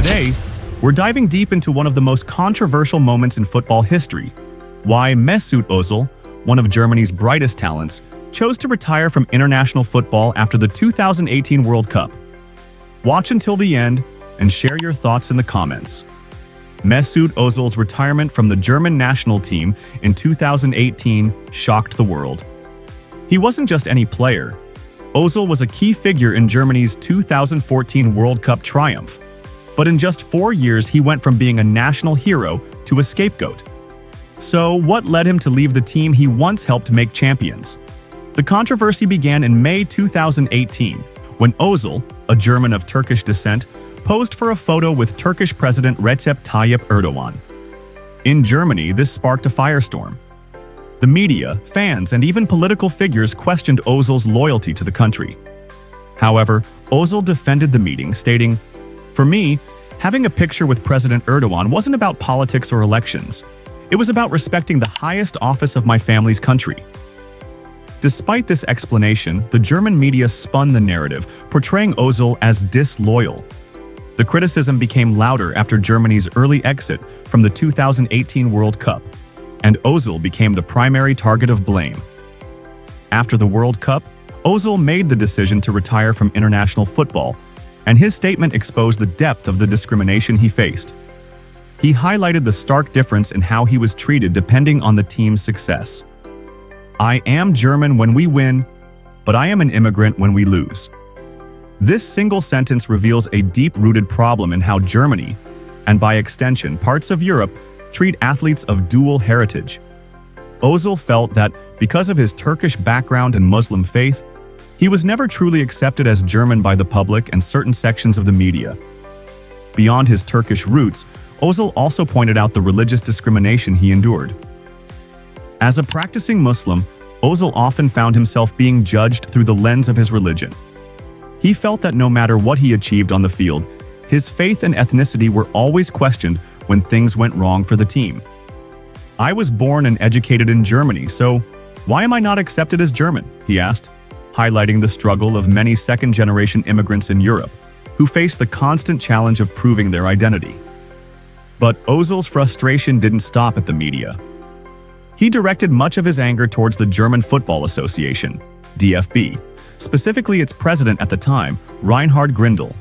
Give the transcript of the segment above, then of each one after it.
Today, we're diving deep into one of the most controversial moments in football history. Why Mesut Özil, one of Germany's brightest talents, chose to retire from international football after the 2018 World Cup. Watch until the end and share your thoughts in the comments. Mesut Özil's retirement from the German national team in 2018 shocked the world. He wasn't just any player. Özil was a key figure in Germany's 2014 World Cup triumph. But in just 4 years, he went from being a national hero to a scapegoat. So, what led him to leave the team he once helped make champions? The controversy began in May 2018, when Özil, a German of Turkish descent, posed for a photo with Turkish President Recep Tayyip Erdogan. In Germany, this sparked a firestorm. The media, fans, and even political figures questioned Özil's loyalty to the country. However, Özil defended the meeting, stating, "For me, having a picture with President Erdogan wasn't about politics or elections. It was about respecting the highest office of my family's country." Despite this explanation, the German media spun the narrative, portraying Özil as disloyal. The criticism became louder after Germany's early exit from the 2018 World Cup, and Özil became the primary target of blame. After the World Cup, Özil made the decision to retire from international football, and his statement exposed the depth of the discrimination he faced. He highlighted the stark difference in how he was treated depending on the team's success. "I am German when we win, but I am an immigrant when we lose." This single sentence reveals a deep-rooted problem in how Germany, and by extension parts of Europe, treat athletes of dual heritage. Özil felt that because of his Turkish background and Muslim faith, he was never truly accepted as German by the public and certain sections of the media. Beyond his Turkish roots, Özil also pointed out the religious discrimination he endured. As a practicing Muslim, Özil often found himself being judged through the lens of his religion. He felt that no matter what he achieved on the field, his faith and ethnicity were always questioned when things went wrong for the team. "I was born and educated in Germany, so why am I not accepted as German?" he asked, highlighting the struggle of many second-generation immigrants in Europe, who face the constant challenge of proving their identity. But Özil's frustration didn't stop at the media. He directed much of his anger towards the German Football Association, DFB, specifically its president at the time, Reinhard Grindel.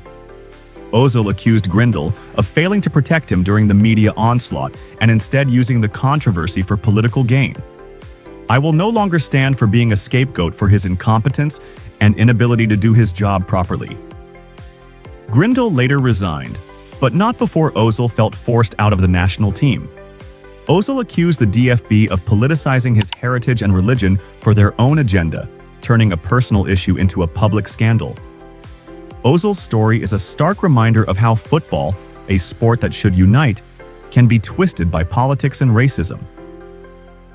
Özil accused Grindel of failing to protect him during the media onslaught and instead using the controversy for political gain. "I will no longer stand for being a scapegoat for his incompetence and inability to do his job properly." Grindel later resigned, but not before Özil felt forced out of the national team. Özil accused the DFB of politicizing his heritage and religion for their own agenda, turning a personal issue into a public scandal. Özil's story is a stark reminder of how football, a sport that should unite, can be twisted by politics and racism.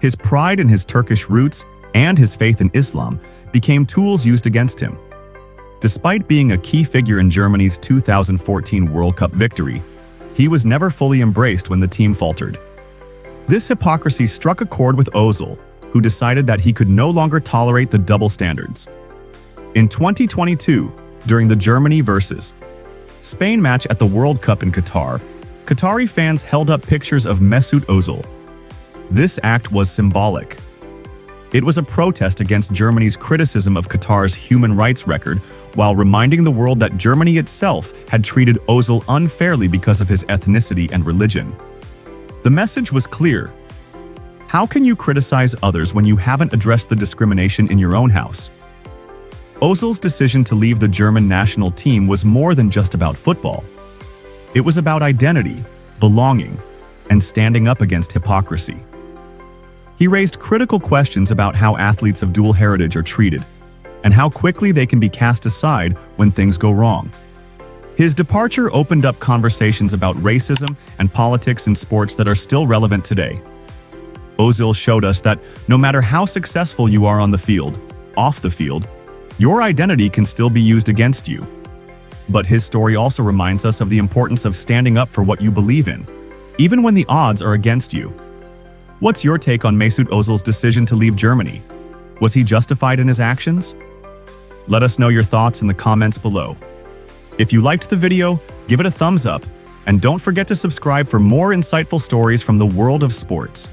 His pride in his Turkish roots and his faith in Islam became tools used against him. Despite being a key figure in Germany's 2014 World Cup victory, he was never fully embraced when the team faltered. This hypocrisy struck a chord with Özil, who decided that he could no longer tolerate the double standards. In 2022, during the Germany vs. Spain match at the World Cup in Qatar, Qatari fans held up pictures of Mesut Özil. This act was symbolic. It was a protest against Germany's criticism of Qatar's human rights record, while reminding the world that Germany itself had treated Özil unfairly because of his ethnicity and religion. The message was clear. How can you criticize others when you haven't addressed the discrimination in your own house? Özil's decision to leave the German national team was more than just about football. It was about identity, belonging, and standing up against hypocrisy. He raised critical questions about how athletes of dual heritage are treated, and how quickly they can be cast aside when things go wrong. His departure opened up conversations about racism and politics in sports that are still relevant today. Özil showed us that no matter how successful you are on the field, off the field, your identity can still be used against you. But his story also reminds us of the importance of standing up for what you believe in, even when the odds are against you. What's your take on Mesut Özil's decision to leave Germany? Was he justified in his actions? Let us know your thoughts in the comments below. If you liked the video, give it a thumbs up And don't forget to subscribe for more insightful stories from the world of sports.